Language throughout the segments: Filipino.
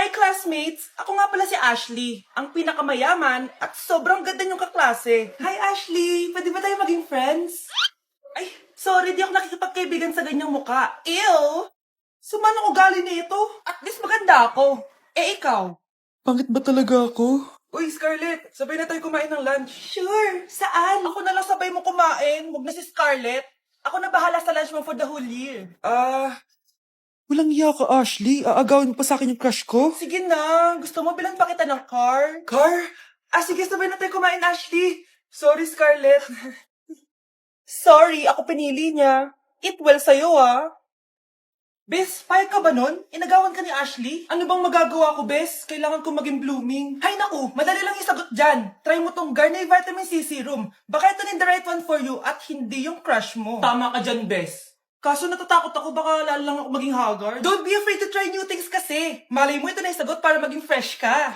Hi, classmates! Ako nga pala si Ashley, ang pinakamayaman at sobrang ganda niyong kaklase. Hi, Ashley! Pwede ba tayo maging friends? Ay, sorry, di ako nakikipagkaibigan sa ganyang muka. Ew! Sumanong ugali na ito. At least maganda ako. Eh, ikaw? Pangit ba talaga ako? Uy, Scarlett, sabay na tayo kumain ng lunch. Sure, saan? Ako na lang sabay mo kumain, huwag na si Scarlett. Ako na bahala sa lunch mo for the whole year. Walang iya ka, Ashley. Aagawin mo pa sa akin yung crush ko? Sige na, gusto mo bilan pa kita ng car? Car? Sige, sabay na tayo kumain, Ashley. Sorry, Scarlett. Sorry, ako pinili niya. Eat well sa'yo, ah. Bes, payag ka ba nun? Inagawan ka ni Ashley? Ano bang magagawa ko, Bes? Kailangan ko maging blooming. Hay naku, madali lang yung sagot dyan. Try mo tong Garnier Vitamin C Serum. Baka ito din the right one for you at hindi yung crush mo. Tama ka dyan, Bes. Kaso natatakot ako baka lalo lang ako maging haggard. Don't be afraid to try new things kasi. Malay mo ito na yung sagot para maging fresh ka.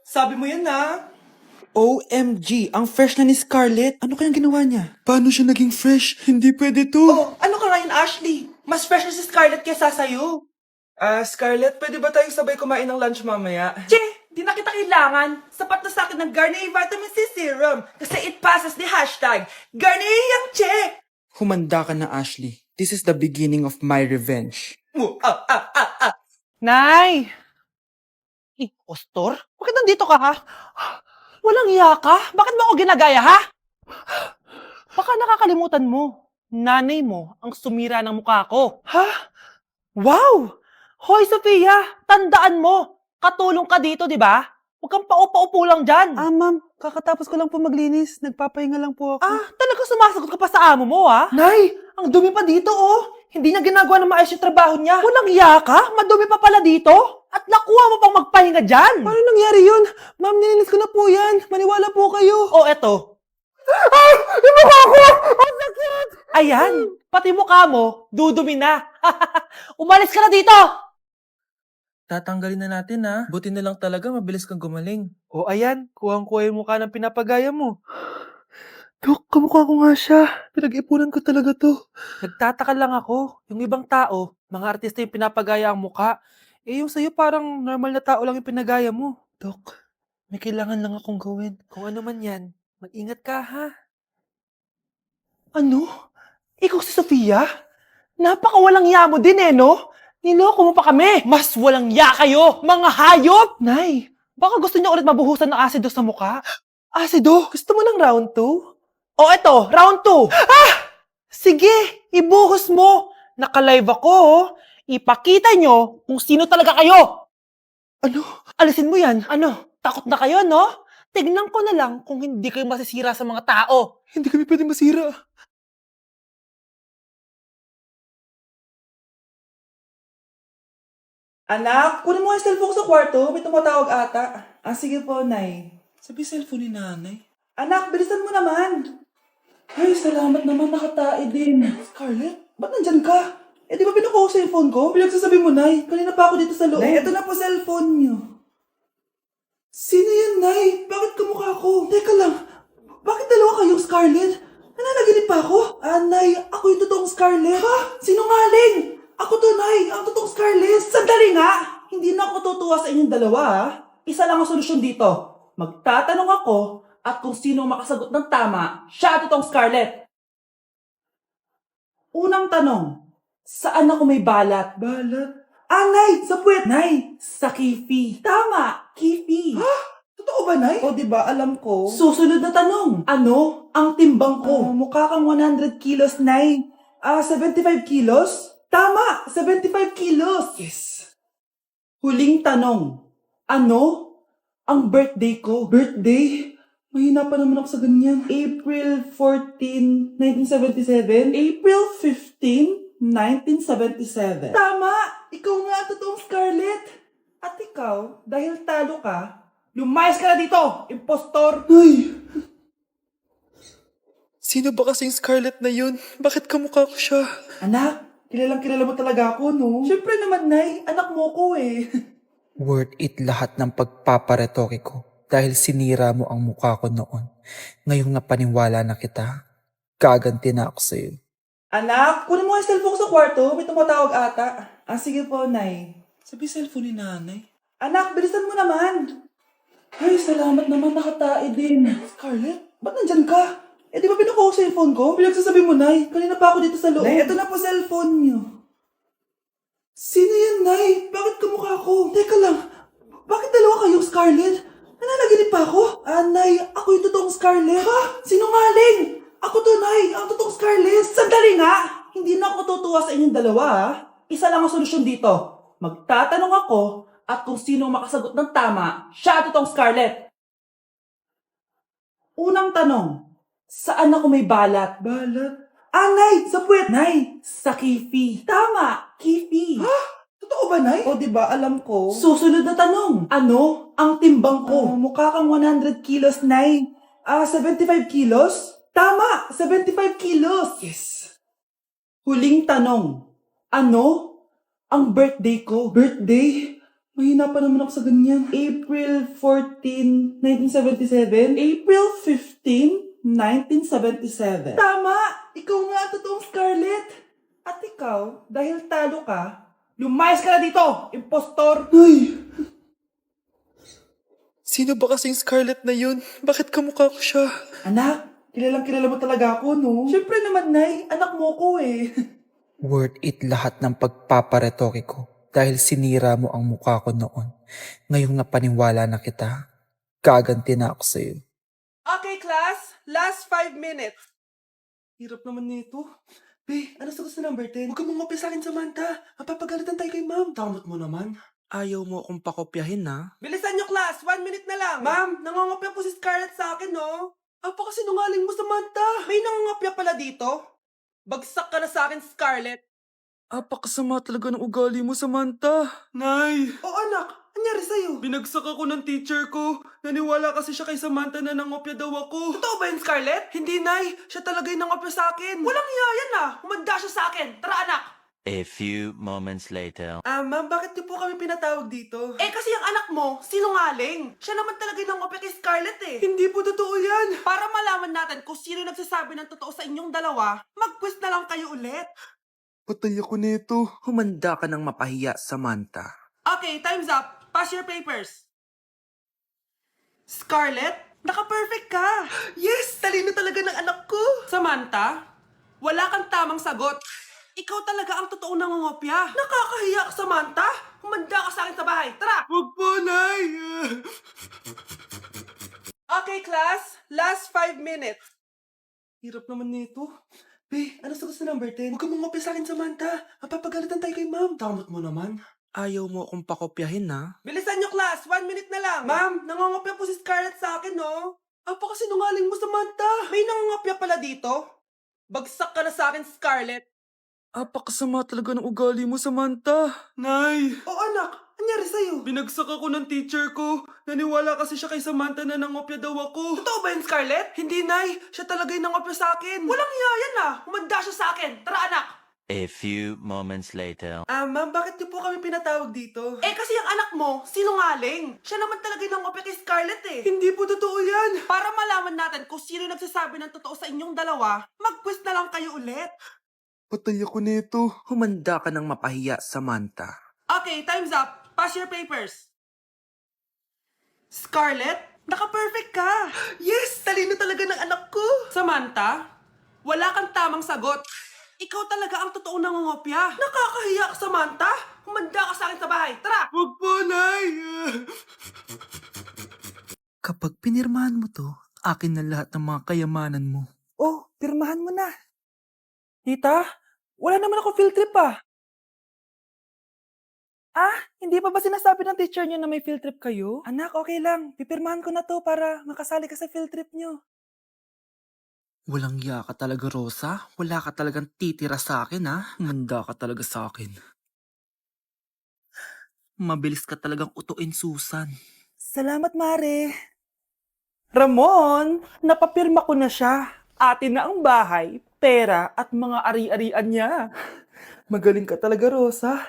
Sabi mo yun na. OMG, ang fresh na ni Scarlett. Ano kayang ginawa niya? Paano siya naging fresh? Hindi pwede to. Oh, ano ka ngayon, Ashley? Mas fresh na si Scarlett kesa sa'yo. Scarlett, pwede ba tayong sabay kumain ng lunch mamaya? Che, di na kita kailangan. Sapat na sa akin ng Garnier Vitamin C Serum. Kasi it passes the hashtag Garnier yang che. Humanda ka na, Ashley. This is the beginning of my revenge. Nay! Impostor? Bakit nandito ka, ha? Walang iya ka? Bakit mo ako ginagaya, ha? Baka nakakalimutan mo. Nanay mo ang sumira ng mukha ko. Ha? Wow! Hoy, Sofia! Tandaan mo! Katulong ka dito, di ba? Huwag kang paupa-upo lang dyan. Ma'am. Kakatapos ko lang po maglinis. Nagpapahinga lang po ako. Talaga sumasagot ka pa sa amo mo, ha? Nay! Ang dumi pa dito, oh! Hindi niya ginagawa ng maayos yung trabaho niya. Walang iya ka? Madumi pa pala dito? At nakuha mo pang magpahinga dyan. Paano nangyari yun? Ma'am, nilinis ko na po yan. Maniwala po kayo. O, eto. Yung mukha ko! Ang sakit! Ayan, pati mukha mo, dudumi na. Umalis ka na dito! Tatanggalin na natin, ha? Buti na lang talaga mabilis kang gumaling. O, ayan, kuhang-kuha yung mukha ng pinapagaya mo. Dok, kamukha ko nga siya. Pinag-ipunan ko talaga to. Nagtataka lang ako. Yung ibang tao, mga artista yung pinapagaya ang mukha. Eh, yung sa'yo parang normal na tao lang yung pinagaya mo. Dok, may kailangan lang akong gawin. Kung ano man yan, mag-ingat ka, ha? Ano? Ikaw si Sofia? Napakawalang ya mo din, no? Niloko mo pa kami! Mas walang ya kayo, mga hayop! Nay, baka gusto niyo ulit mabuhusan ng asido sa mukha? Asido? Gusto mo ng round 2? O eto, round 2! Sige, ibuhos mo! Naka-live ako, oh. Ipakita nyo kung sino talaga kayo! Ano? Alisin mo yan. Ano? Takot na kayo, no? Tignan ko na lang kung hindi kayo masisira sa mga tao. Hindi kami pwede masira. Anak, kunin mo yung cellphone ko sa kwarto. May tumatawag ata. Sige po, Nay. Sabi cellphone ni nanay. Anak, bilisan mo naman. Ay, salamat naman. Nakatae din. Scarlett, ba't nandyan ka? Eh, di ba pinukuha ko sa cellphone ko? Pinagsasabi mo, Nay. Kanina pa ako dito sa loob. Nay, ito na po cellphone niyo. Sino yan, Nay? Bakit kamukha ko? Teka lang. Bakit dalawa kayong Scarlett? Nananaginip pa ako? Nay, ako yung totoong Scarlett. Ha? Sinungaling! Ako to, Nay. Ang totoong Scarlett. Sandali nga. Hindi na ako tutuwa sa inyong dalawa, ha? Isa lang ang solusyon dito. Magtatanong ako at kung sino ang makasagot ng tama, siya ang totoong Scarlett. Unang tanong, saan ako may balat? Balat? Nay, sa puwet. Nay, sa kifi. Tama, kifi. Ha? Totoo ba, Nay? O, diba, alam ko. Susunod na tanong. Ano ang timbang ko? Mukha kang 100 kilos, Nay. 75 kilos? Tama, 75 kilos. Yes. Huling tanong. Ano ang birthday ko? Birthday? Mahina pa naman ako sa ganyan. April 14, 1977? April 15, 1977. Tama! Ikaw nga ang totoong Scarlett. At ikaw, dahil talo ka, lumayas ka na dito, impostor! Ay! Sino ba kasing Scarlett na yun? Bakit kamukha ko siya? Anak, kilalang kilala mo talaga ako, no? Siyempre naman, Nay. Anak mo ko eh. Worth it lahat ng pagpaparetoke ko dahil sinira mo ang mukha ko noon. Ngayong napaniwala na kita, gaganti na ako sa'yo. Anak, kunin mo yung cellphone ko sa kwarto. May tumatawag ata. Sige po, Nay. Sabi cellphone ni nanay. Anak, bilisan mo naman. Ay, salamat naman, nakatae din. Scarlett, ba't nandyan ka? Eh, di ba pinukuha ko sa phone ko? Pinagsasabi mo, Nay. Kanina pa ako dito sa loob. Nay, eto na po cellphone niyo. Sino yan, Nay? Bakit kamukha ko? Teka lang, bakit dalawa kayong Scarlett? Nananaginip pa ako? Ah, Nay, ako yung totoong Scarlett. Ha? Sinungaling! Ako to, Nay, ang totoong Scarlett. Sandali nga! Hindi na ako tutuwa sa inyong dalawa, ha? Isa lang ang solusyon dito. Magtatanong ako at kung sino ang makasagot ng tama, siya ang totoong Scarlett. Unang tanong, saan ako may balat? Balat? Ah, Nay! Sa puwet! Nay! Sa kifi. Tama! Kifi. Ha? Totoo ba, Nay? O, diba? Alam ko. Susunod na tanong. Ano ang timbang ko? Mukha kang 100 kilos, Nay. 75 kilos? Tama! 75 kilos! Yes! Huling tanong. Ano ang birthday ko? Birthday? Mahina pa naman ako sa ganyan. April 14, 1977? April 15, 1977. Tama! Ikaw nga ang totoong Scarlett. At ikaw, dahil talo ka, lumayas ka na dito, impostor! Ay! Sino ba kasing Scarlett na yun? Bakit kamukha ko siya? Anak, kilalang kilala mo talaga ako, no? Siyempre naman, Nay. Anak mo ko eh. Worth it lahat ng pagpaparetoke ko dahil sinira mo ang mukha ko noon. Ngayong napaniwala na kita, gaganti na ako sa'yo. Okay, class. Last 5 minutes. Hirap naman nito. Be, ano sagot sa number 10? Huwag kang mangopya sa akin, Samantha. Mapapagalitan tayo kay ma'am. Tamot mo naman. Ayaw mo akong pakopyahin, ha? Bilisan nyo, class. 1 minute na lang. Ma'am, nangongopya po si Scarlett sa akin, no? Apakasinungaling mo, Samantha. May nangongopya pala dito. Bagsak ka na sa akin, Scarlett. Apakasama talaga ng ugali mo, Samantha. Nay! O anak, anyari sa'yo? Binagsak ako ng teacher ko. Naniwala kasi siya kay Samantha na nangopya daw ako. Totoo ba yun, Scarlett? Hindi, Nay. Siya talaga yung nangopya sa akin. Walang iya yan ah. Humanda siya sa akin. Tara, anak. A few moments later. Ma'am, bakit niyo po kami pinatawag dito? Eh, kasi yung anak mo, sinungaling. Siya naman talaga yung nangopya kay Scarlett eh. Hindi po totoo yan. Para malaman natin kung sino nagsasabi ng totoo sa inyong dalawa, mag-quiz na lang kayo ulit. Patay ako nito. Humanda ka ng mapahiya, Samantha. Okay, time's up. Pass your papers. Scarlett, naka-perfect ka. Yes, talino talaga ng anak ko. Samantha, wala kang tamang sagot. Ikaw talaga ang totoong nangungopya. Nakakahiya ka, Samantha. Humanda ka sa akin sa bahay. Tara! Huwag po, Nay. Okay, class. Last 5 minutes. Hirap naman nito. Be, ano sagot sa number 10? Huwag kang mangopya sa akin, Samantha. Mapapagalitan tayo kay ma'am. Tamot mo naman. Ayaw mo akong pakopyahin, ha? Bilisan nyo, class. 1 minute na lang. Ma'am, nangongopya po si Scarlett sa akin, no? Apakasinungaling mo, Samantha. May nangongopya pala dito. Bagsak ka na sa akin, Scarlett. Apakasama talaga ng ugali mo, Samantha. Nay! O anak, anyari sa'yo? Binagsak ako ng teacher ko. Naniwala kasi siya kay Samantha na nangopya daw ako. Totoo ba yun, Scarlett? Hindi, Nay. Siya talaga yung nangopya sa akin. Walang iya yan ah. Humanda siya sa akin. Tara, anak. A few moments later. Ma'am, bakit niyo po kami pinatawag dito? Eh, kasi yung anak mo, sinungaling. Siya naman talaga yung nangopya kay Scarlett eh. Hindi po totoo yan. Para malaman natin kung sino nagsasabi ng totoo sa inyong dalawa, mag-quiz na lang kayo ulit. Patay ako nito. Humanda ka ng mapahiya, Samantha. Okay, time's up. Pass your papers. Scarlett, naka-perfect ka. Yes, talino talaga ng anak ko. Samantha, wala kang tamang sagot. Ikaw talaga ang totoong nangungopya. Nakakahiya ka, Samantha. Humanda ka sa akin sa bahay. Tara! Huwag po, Nay. Kapag pinirmahan mo to, akin na lahat ng mga kayamanan mo. Oh, pirmahan mo na. Tita, wala naman ako field trip ah. Hindi pa ba sinasabi ng teacher niyo na may field trip kayo? Anak, okay lang. Pipirmahan ko na to para makasali ka sa field trip niyo. Walang ya ka talaga, Rosa. Wala ka talagang titira sa akin, ha? Manda ka talaga sa akin. Mabilis ka talagang utuin, Susan. Salamat, Mare. Ramon, napapirma ko na siya. Atin na ang bahay, pera at mga ari-arian niya. Magaling ka talaga, Rosa.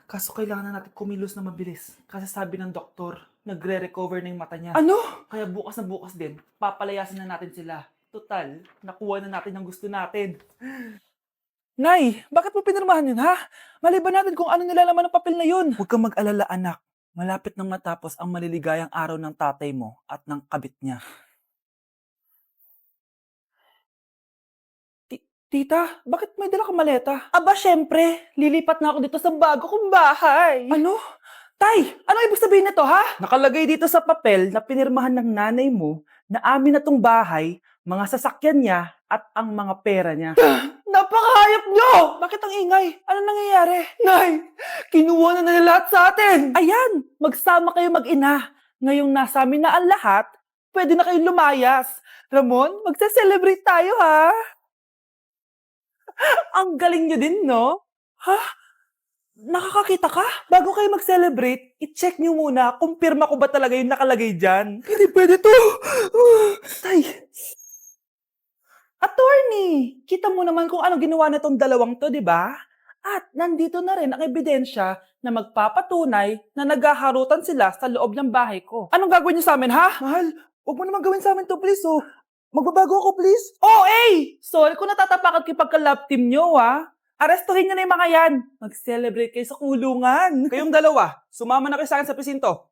Kaso kailangan na natin kumilos na mabilis. Kasi sabi ng doktor, nagre-recover na yung mata niya. Ano? Kaya bukas na bukas din, papalayasin na natin sila. Total, nakuha na natin ang gusto natin. Nay, bakit mo pinirmahan yun, ha? Mali ba natin kung ano nilalaman ng papel na yun? Huwag kang mag-alala, anak. Malapit nang matapos ang maliligayang araw ng tatay mo at ng kabit niya. Tita, bakit may dala kang maleta? Aba, syempre. Lilipat na ako dito sa bago kong bahay. Ano? Tay, ano ibig sabihin nito, ha? Nakalagay dito sa papel na pinirmahan ng nanay mo na amin na tong bahay, mga sasakyan niya, at ang mga pera niya. Napakahayop nyo! Bakit ang ingay? Ano nangyayari? Nay, kinuha na nila lahat sa atin! Ayan, magsama kayo mag-ina. Ngayong nasa amin na ang lahat, pwede na kayong lumayas. Ramon, magse-celebrate tayo, ha? Ang galing nyo din, no? Ha? Nakakakita ka? Bago kayo mag-celebrate, i-check nyo muna kung pirma ko ba talaga yung nakalagay dyan. Hindi pwede to! Tay! Attorney! Kita mo naman kung ano ginawa na tong dalawang to, di ba? At nandito na rin ang ebidensya na magpapatunay na naghaharutan sila sa loob ng bahay ko. Anong gagawin nyo sa amin, ha? Mahal, huwag mo naman gawin sa amin to, please, oh. Magbabago ako, please. Oh, sorry kung natatapakan kayo pagka-love team nyo, ha? Arestuhin nyo na yung mga yan. Mag-celebrate kayo sa kulungan. Kayong dalawa, sumama na kayo sa akin sa presinto.